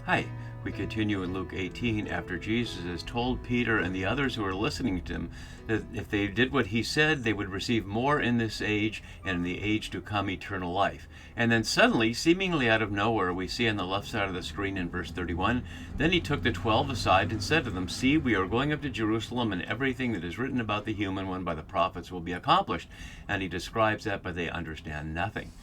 Hi, we continue in Luke 18 after Jesus has told Peter and the others who are listening to him that if they did what he said, they would receive more in this age and in the age to come eternal life. And then suddenly, seemingly out of nowhere, we see on the left side of the screen in verse 31, then he took the 12 aside and said to them, "See, we are going up to Jerusalem, and everything that is written about the human one by the prophets will be accomplished." And he describes that, but they understand nothing.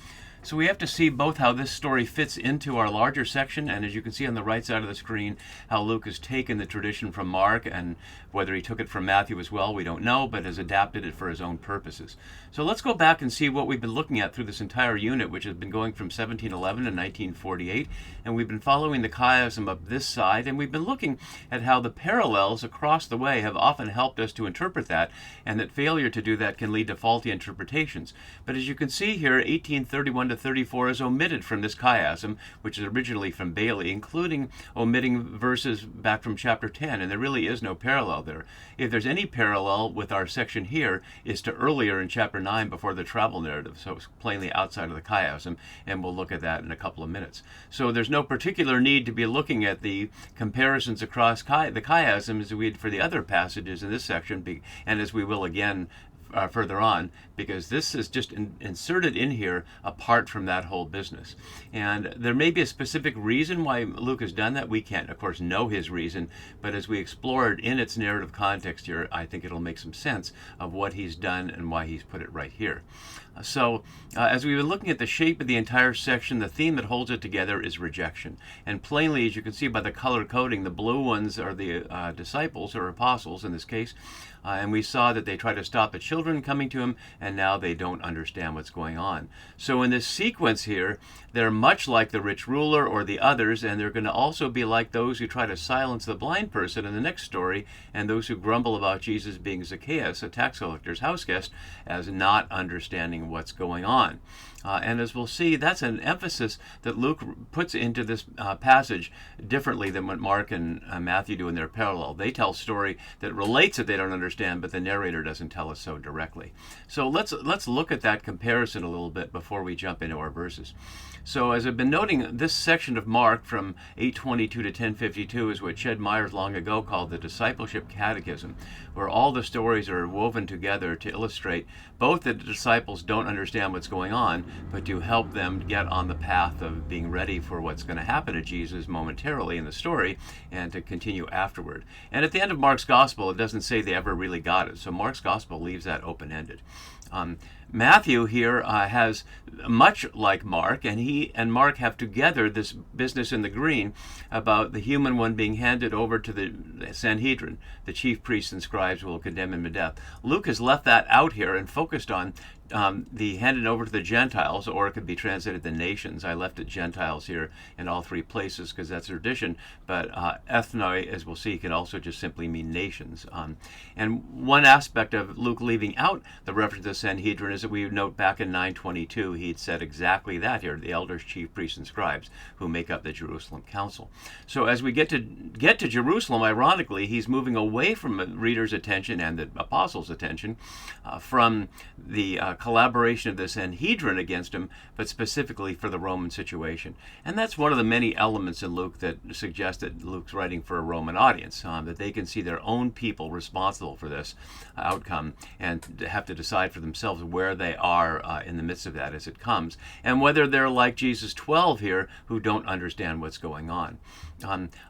So we have to see both how this story fits into our larger section, and as you can see on the right side of the screen, how Luke has taken the tradition from Mark, and whether he took it from Matthew as well, we don't know, but has adapted it for his own purposes. So let's go back and see what we've been looking at through this entire unit, which has been going from 1711 to 1948, and we've been following the chiasm up this side, and we've been looking at how the parallels across the way have often helped us to interpret that, and that failure to do that can lead to faulty interpretations. But as you can see here, 1831 to 34 is omitted from this chiasm, which is originally from Bailey, including omitting verses back from chapter 10, and there really is no parallel there. If there's any parallel with our section here, is to earlier in chapter 9 before the travel narrative, so it's plainly outside of the chiasm, and we'll look at that in a couple of minutes. So there's no particular need to be looking at the comparisons across the chiasm as we did for the other passages in this section, and as we will again further on, because this is just inserted in here apart from that whole business. And there may be a specific reason why Luke has done that. We can't, of course, know his reason, but as we explore it in its narrative context here, I think it'll make some sense of what he's done and why he's put it right here. So as we were looking at the shape of the entire section, the theme that holds it together is rejection. And plainly, as you can see by the color coding, the blue ones are the disciples, or apostles in this case, and we saw that they try to stop the children coming to him, and now they don't understand what's going on. So in this sequence here, they're much like the rich ruler or the others, and they're going to also be like those who try to silence the blind person in the next story, and those who grumble about Jesus being Zacchaeus, a tax collector's house guest, as not understanding what's going on. And as we'll see, that's an emphasis that Luke puts into this passage differently than what Mark and Matthew do in their parallel. They tell a story that relates that they don't understand, but the narrator doesn't tell us so directly. So let's look at that comparison a little bit before we jump into our verses. So as I've been noting, this section of Mark from 822 to 1052 is what Ched Myers long ago called the Discipleship Catechism, where all the stories are woven together to illustrate both that the disciples don't understand what's going on, but to help them get on the path of being ready for what's going to happen to Jesus momentarily in the story and to continue afterward. And at the end of Mark's Gospel, it doesn't say they ever really got it, so Mark's Gospel leaves that open-ended. Matthew here has much like Mark, and he and Mark have together this business in the green about the human one being handed over to the Sanhedrin. The chief priests and scribes will condemn him to death. Luke has left that out here and focused on the handed over to the Gentiles, or it could be translated the nations. I left it Gentiles here in all three places because that's tradition, but ethnoi, as we'll see, can also just simply mean nations. And one aspect of Luke leaving out the reference to Sanhedrin is that we note back in 922 he'd said exactly that here, the elders, chief priests, and scribes who make up the Jerusalem Council. So as we get to Jerusalem, ironically, he's moving away from the reader's attention and the apostles' attention from the collaboration of the Sanhedrin against him, but specifically for the Roman situation. And that's one of the many elements in Luke that suggest that Luke's writing for a Roman audience, that they can see their own people responsible for this outcome and have to decide for themselves where they are in the midst of that as it comes, and whether they're like Jesus' 12 here who don't understand what's going on.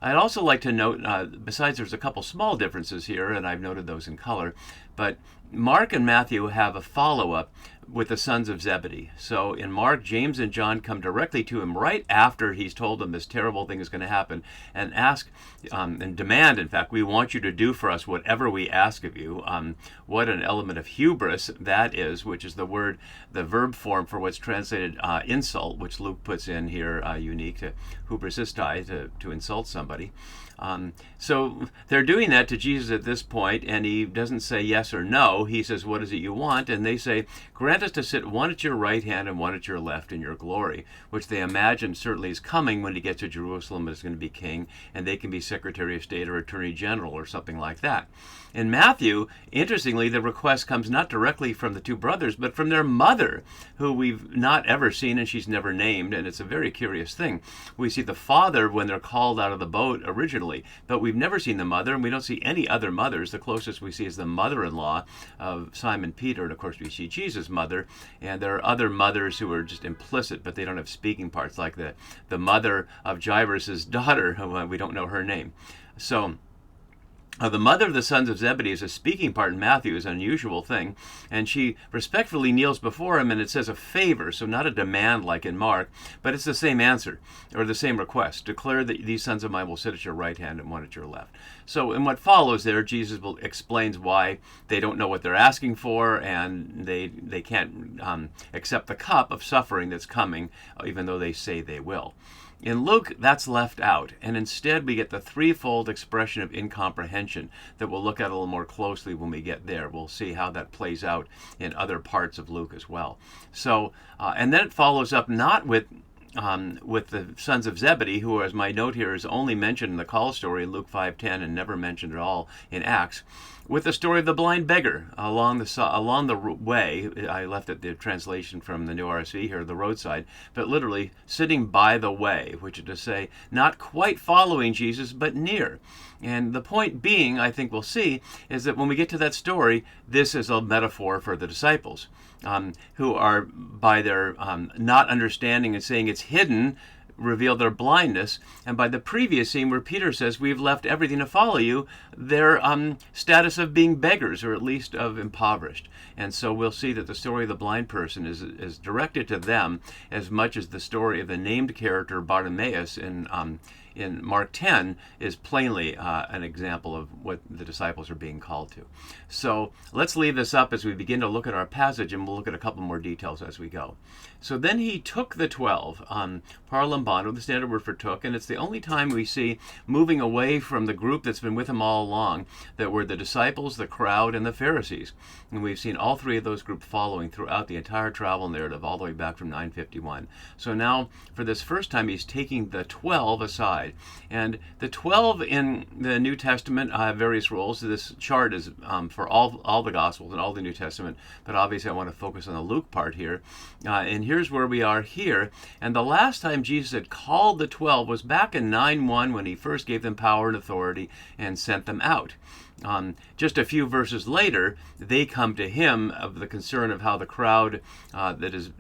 I'd also like to note, besides there's a couple small differences here, and I've noted those in color, but Mark and Matthew have a follow-up with the sons of Zebedee. So in Mark, James and John come directly to him right after he's told them this terrible thing is going to happen, and ask and demand, in fact, we want you to do for us whatever we ask of you. What an element of hubris that is, which is the verb form for what's translated insult, which Luke puts in here, unique to hubrisistai, to insult somebody. So they're doing that to Jesus at this point, and he doesn't say yes or no. He says, what is it you want? And they say, grant us to sit one at your right hand and one at your left in your glory, which they imagine certainly is coming when he gets to Jerusalem, is going to be king, and they can be Secretary of State or Attorney General or something like that. In Matthew, interestingly, the request comes not directly from the two brothers, but from their mother, who we've not ever seen and she's never named, and it's a very curious thing. We see the father when they're called out of the boat originally, but we've never seen the mother, and we don't see any other mothers. The closest we see is the mother-in-law of Simon Peter, and of course we see Jesus' mother, and there are other mothers who are just implicit, but they don't have speaking parts, like the mother of Jairus' daughter, who we don't know her name. So the mother of the sons of Zebedee is a speaking part in Matthew, is an unusual thing, and she respectfully kneels before him, and it says a favor, so not a demand like in Mark, but it's the same answer, or the same request. Declare that these sons of mine will sit at your right hand and one at your left. So in what follows there, Jesus explains why they don't know what they're asking for, and they can't accept the cup of suffering that's coming, even though they say they will. In Luke, that's left out, and instead we get the threefold expression of incomprehension that we'll look at a little more closely when we get there. We'll see how that plays out in other parts of Luke as well. So, and then it follows up not with the sons of Zebedee, who, as my note here, is only mentioned in the call story in Luke 5:10 and never mentioned at all in Acts, with the story of the blind beggar along the way. I left it the translation from the New RSV here, the roadside, but literally sitting by the way, which is to say, not quite following Jesus, but near. And the point being, I think we'll see, is that when we get to that story, this is a metaphor for the disciples, who are, by their not understanding and saying it's hidden, reveal their blindness. And by the previous scene where Peter says, we've left everything to follow you, their status of being beggars, or at least of impoverished. And so we'll see that the story of the blind person is directed to them as much as the story of the named character Bartimaeus in Mark 10 is plainly an example of what the disciples are being called to. So let's leave this up as we begin to look at our passage, and we'll look at a couple more details as we go. So then he took the 12, parlambano, the standard word for took, and it's the only time we see moving away from the group that's been with him all along, that were the disciples, the crowd, and the Pharisees. And we've seen all three of those groups following throughout the entire travel narrative, all the way back from 951. So now, for this first time, he's taking the 12 aside. And the 12 in the New Testament have various roles. This chart is for all the Gospels and all the New Testament, but obviously I want to focus on the Luke part here. And here's where we are here. And the last time Jesus had called the 12 was back in 9:1, when he first gave them power and authority and sent them out. Just a few verses later, they come to him of the concern of how the crowd that has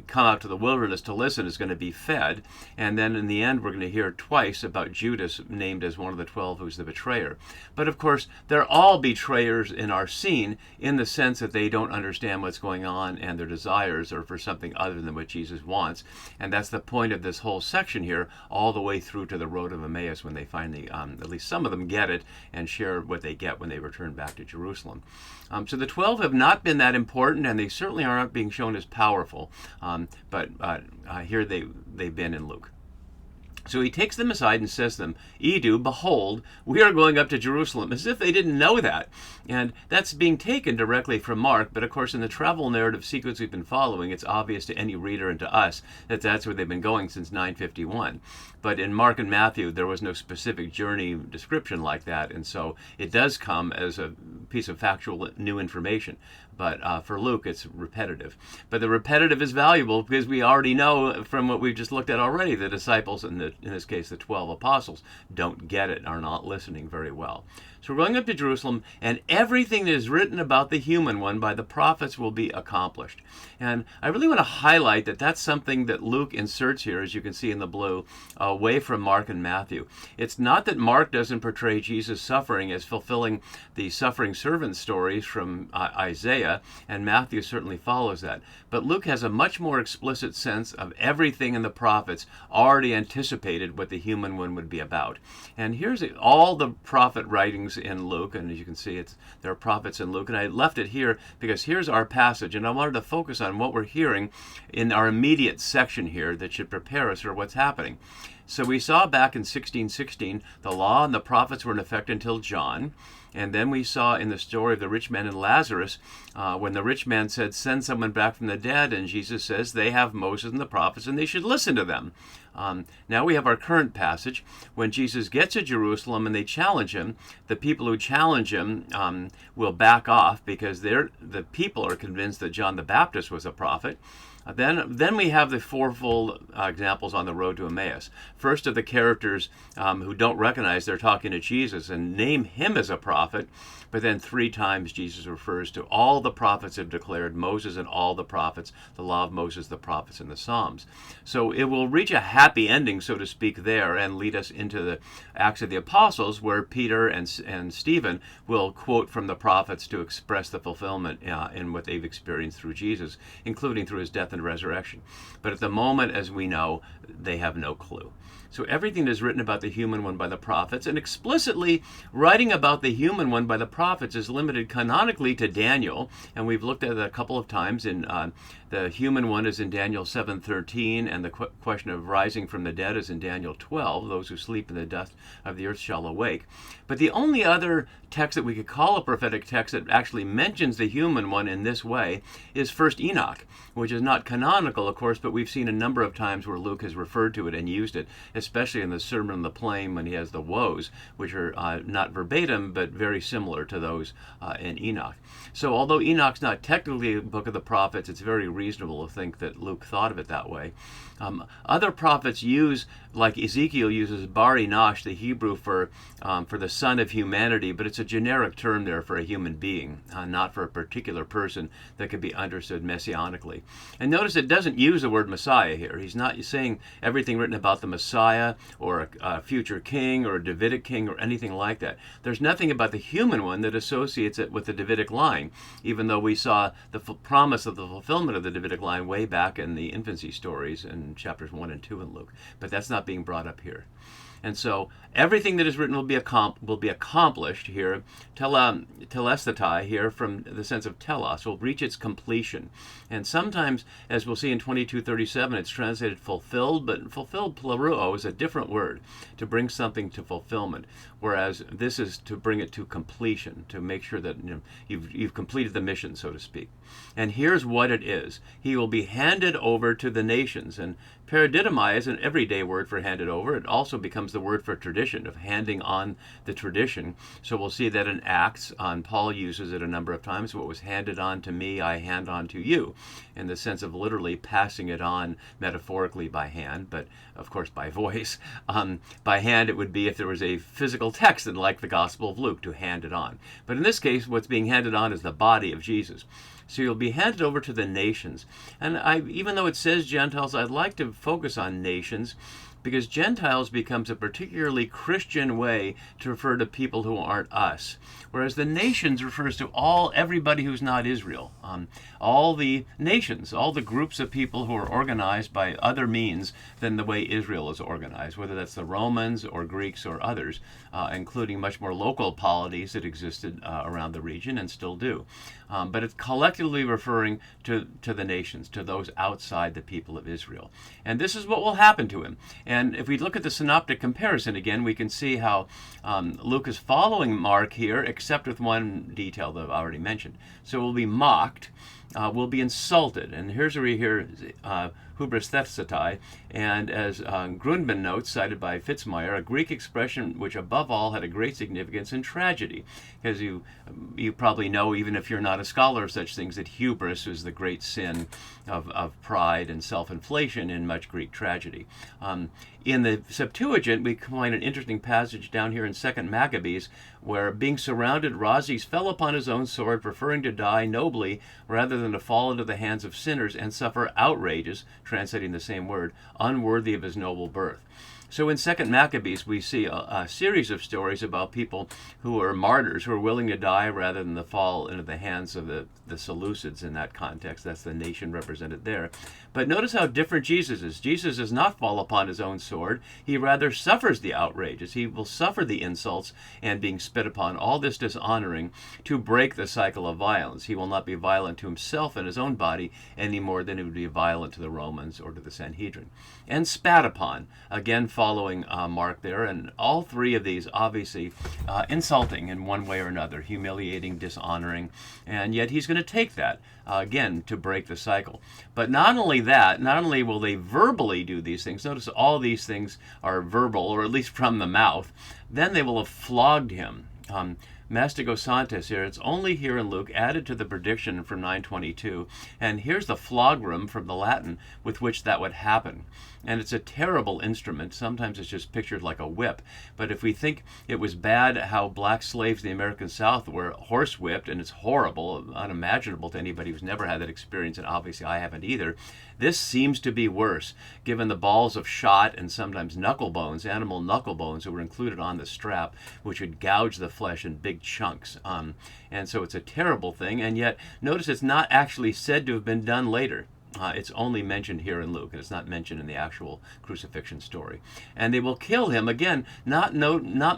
come out to the wilderness to listen is going to be fed. And then in the end, we're going to hear twice about Judas, named as one of the 12 who's the betrayer. But of course, they're all betrayers in our scene, in the sense that they don't understand what's going on, and their desires are for something other than what Jesus wants. And that's the point of this whole section here, all the way through to the road of Emmaus, when they finally, at least some of them, get it and share what they get when they return back to Jerusalem. So the 12 have not been that important, and they certainly aren't being shown as powerful, but here they've been in Luke. So he takes them aside and says to them, Edu, behold, we are going up to Jerusalem, as if they didn't know that. And that's being taken directly from Mark, but of course in the travel narrative sequence we've been following, it's obvious to any reader and to us that that's where they've been going since 951. But in Mark and Matthew, there was no specific journey description like that, and so it does come as a piece of factual new information. But for Luke, it's repetitive. But the repetitive is valuable because we already know from what we've just looked at already, the disciples, and in this case the 12 apostles, don't get it, are not listening very well. So we're going up to Jerusalem, and everything that is written about the human one by the prophets will be accomplished. And I really want to highlight that that's something that Luke inserts here, as you can see in the blue, away from Mark and Matthew. It's not that Mark doesn't portray Jesus' suffering as fulfilling the suffering servant stories from Isaiah, and Matthew certainly follows that. But Luke has a much more explicit sense of everything in the prophets already anticipated what the human one would be about. And here's all the prophet writings in Luke, and as you can see, there are prophets in Luke, and I left it here because here's our passage, and I wanted to focus on what we're hearing in our immediate section here that should prepare us for what's happening. So we saw back in 1616, the law and the prophets were in effect until John. And then we saw in the story of the rich man and Lazarus, when the rich man said, send someone back from the dead, and Jesus says, they have Moses and the prophets, and they should listen to them. Now we have our current passage. When Jesus gets to Jerusalem and they challenge him, the people who challenge him will back off because the people are convinced that John the Baptist was a prophet. Then we have the fourfold examples on the road to Emmaus. First of the characters who don't recognize they're talking to Jesus and name him as a prophet, but then 3 times Jesus refers to all the prophets have declared, Moses and all the prophets, the law of Moses, the prophets, and the Psalms. So it will reach a happy ending, so to speak, there and lead us into the Acts of the Apostles, where Peter and Stephen will quote from the prophets to express the fulfillment in what they've experienced through Jesus, including through his death and resurrection. But at the moment, as we know, they have no clue. So everything that is written about the human one by the prophets, and explicitly writing about the human one by the prophets, is limited canonically to Daniel, and we've looked at it a couple of times. In the human one is in Daniel 7:13, and the question of rising from the dead is in Daniel 12. Those who sleep in the dust of the earth shall awake. But the only other text that we could call a prophetic text that actually mentions the human one in this way is 1 Enoch, which is not canonical, of course, but we've seen a number of times where Luke has referred to it and used it, especially in the Sermon on the Plain when he has the woes, which are not verbatim, but very similar to those in Enoch. So although Enoch's not technically a book of the prophets, it's very reasonable to think that Luke thought of it that way. Other prophets use, like Ezekiel uses bar Enosh, the Hebrew for the son of humanity, but it's a generic term there for a human being, not for a particular person that could be understood messianically. And notice it doesn't use the word Messiah here. He's not saying everything written about the Messiah or a future king or a Davidic king or anything like that. There's nothing about the human one that associates it with the Davidic line, even though we saw the promise of the fulfillment of the Davidic line way back in the infancy stories in chapters 1 and 2 in Luke. But that's not being brought up here. And so everything that is written will be accomplished here. Telesthetai here, from the sense of telos, will reach its completion. And sometimes, as we'll see in 22:37, it's translated fulfilled, but fulfilled pleruo is a different word, to bring something to fulfillment. Whereas this is to bring it to completion, to make sure that you've completed the mission, so to speak. And here's what it is. He will be handed over to the nations. And paradidomai is an everyday word for handed over. It also becomes the word for tradition, of handing on the tradition. So we'll see that in Acts, Paul uses it a number of times. What was handed on to me, I hand on to you, in the sense of literally passing it on metaphorically by hand, but of course by voice. By hand it would be if there was a physical text, and like the Gospel of Luke, to hand it on. But in this case, what's being handed on is the body of Jesus. So you'll be handed over to the nations. And even though it says Gentiles, I'd like to focus on nations, because Gentiles becomes a particularly Christian way to refer to people who aren't us, whereas the nations refers to everybody who's not Israel, all the nations, all the groups of people who are organized by other means than the way Israel is organized, whether that's the Romans or Greeks or others, including much more local polities that existed around the region and still do. But it's collectively referring to the nations, to those outside the people of Israel. And this is what will happen to him. And if we look at the synoptic comparison again, we can see how Luke is following Mark here, except with one detail that I've already mentioned. So we'll be mocked, we'll be insulted. And here's where we hear hubris thesthetai, and as Grundman notes, cited by Fitzmyer, a Greek expression which above all had a great significance in tragedy. Because you probably know, even if you're not a scholar of such things, that hubris is the great sin of pride and self-inflation in much Greek tragedy. In the Septuagint, we find an interesting passage down here in 2 Maccabees, where being surrounded, Rhazes fell upon his own sword, preferring to die nobly rather than to fall into the hands of sinners and suffer outrages, translating the same word, unworthy of his noble birth. So in 2 Maccabees, we see a series of stories about people who are martyrs, who are willing to die rather than to fall into the hands of the Seleucids in that context. That's the nation represented there. But notice how different Jesus is. Jesus does not fall upon his own sword. He rather suffers the outrages. He will suffer the insults and being spit upon, all this dishonoring, to break the cycle of violence. He will not be violent to himself and his own body any more than he would be violent to the Romans or to the Sanhedrin. And spat upon, again following Mark there, and all three of these obviously insulting in one way or another, humiliating, dishonoring, and yet he's going to take that again to break the cycle. But not only that, not only will they verbally do these things, notice all these things are verbal, or at least from the mouth, then they will have flogged him. Mastigosantes here, it's only here in Luke, added to the prediction from 922, and here's the flagrum from the Latin with which that would happen. And it's a terrible instrument. Sometimes it's just pictured like a whip. But if we think it was bad how black slaves in the American South were horsewhipped, and it's horrible, unimaginable to anybody who's never had that experience, and obviously I haven't either, this seems to be worse, given the balls of shot and sometimes knuckle bones, animal knuckle bones, that were included on the strap, which would gouge the flesh in big chunks. And so it's a terrible thing, and yet notice it's not actually said to have been done later. It's only mentioned here in Luke, and it's not mentioned in the actual crucifixion story. And they will kill him, again, not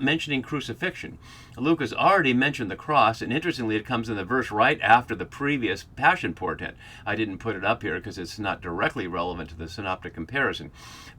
mentioning crucifixion. Luke has already mentioned the cross, and interestingly, it comes in the verse right after the previous passion portent. I didn't put it up here because it's not directly relevant to the synoptic comparison.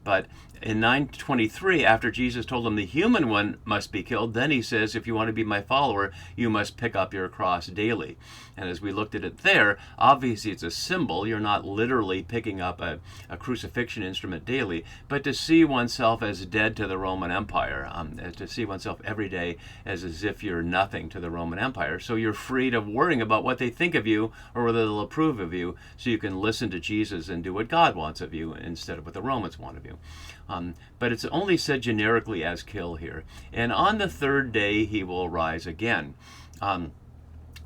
But in 9:23, after Jesus told them the human one must be killed, then he says, if you want to be my follower, you must pick up your cross daily. And as we looked at it there, obviously it's a symbol. You're not literally picking up a crucifixion instrument daily, but to see oneself as dead to the Roman Empire, to see oneself every day as if you're nothing to the Roman Empire. So you're freed of worrying about what they think of you or whether they'll approve of you, so you can listen to Jesus and do what God wants of you instead of what the Romans want of you. But it's only said generically as kill here. And on the third day he will rise again.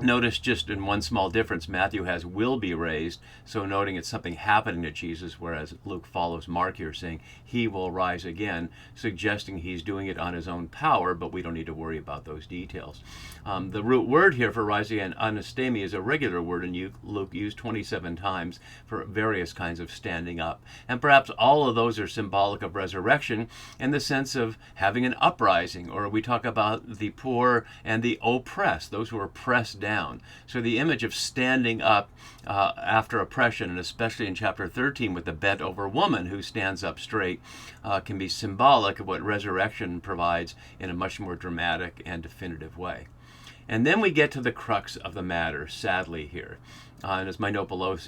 Notice just in one small difference, Matthew has will be raised, so noting it's something happening to Jesus, whereas Luke follows Mark here saying he will rise again, suggesting he's doing it on his own power, but we don't need to worry about those details. The root word here for rising again, anastemi, is a regular word in Luke, used 27 times for various kinds of standing up. And perhaps all of those are symbolic of resurrection in the sense of having an uprising, or we talk about the poor and the oppressed, those who are pressed down. So the image of standing up after oppression, and especially in chapter 13 with the bent over woman who stands up straight, can be symbolic of what resurrection provides in a much more dramatic and definitive way. And then we get to the crux of the matter, sadly, here. And as my note below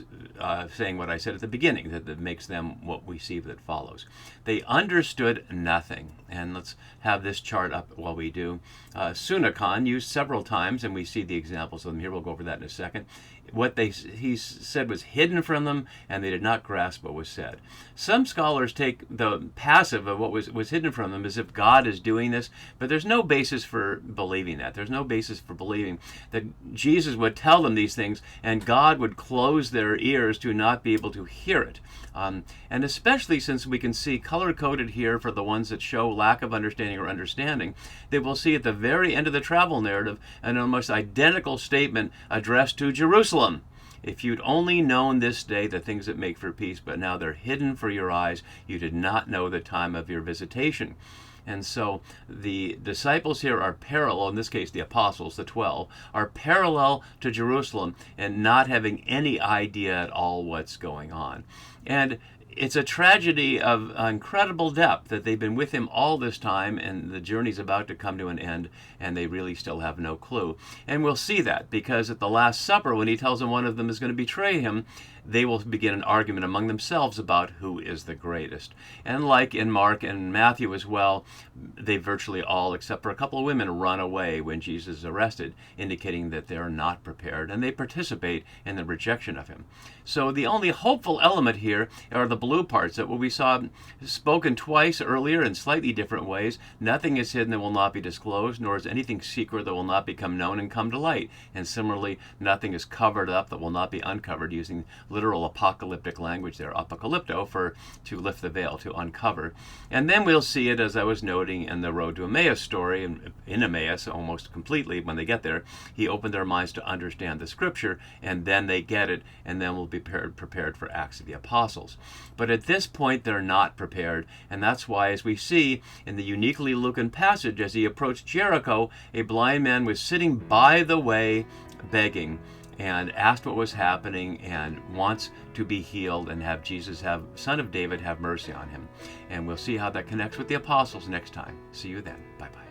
saying what I said at the beginning, that makes them what we see that follows. They understood nothing. And let's have this chart up while we do. Sunakon, used several times, and we see the examples of them here. We'll go over that in a second. What he said was hidden from them, and they did not grasp what was said. Some scholars take the passive of what was hidden from them as if God is doing this, but there's no basis for believing that. There's no basis for believing that Jesus would tell them these things, and God would close their ears to not be able to hear it. And especially since we can see color-coded here for the ones that show lack of understanding or understanding, they will see at the very end of the travel narrative an almost identical statement addressed to Jerusalem. If you'd only known this day the things that make for peace, but now they're hidden for your eyes, you did not know the time of your visitation. And so the disciples here are parallel, in this case the apostles, the 12, are parallel to Jerusalem and not having any idea at all what's going on. And it's a tragedy of incredible depth that they've been with him all this time, and the journey's about to come to an end, and they really still have no clue. And we'll see that, because at the Last Supper, when he tells them one of them is going to betray him, they will begin an argument among themselves about who is the greatest. And like in Mark and Matthew as well, they virtually all, except for a couple of women, run away when Jesus is arrested, indicating that they're not prepared, and they participate in the rejection of him. So the only hopeful element here are the blue parts that we saw spoken twice earlier in slightly different ways. Nothing is hidden that will not be disclosed, nor is anything secret that will not become known and come to light. And similarly, nothing is covered up that will not be uncovered, using literal apocalyptic language there, apocalypto, to lift the veil, to uncover. And then we'll see it, as I was noting in the Road to Emmaus story, in Emmaus almost completely when they get there, he opened their minds to understand the scripture, and then they get it, and then we'll be prepared for Acts of the Apostles. But at this point, they're not prepared, and that's why, as we see in the uniquely Lucan passage, as he approached Jericho, a blind man was sitting by the way begging. and asked what was happening and wants to be healed and have Jesus, Son of David, have mercy on him. And we'll see how that connects with the apostles next time. See you then. Bye-bye.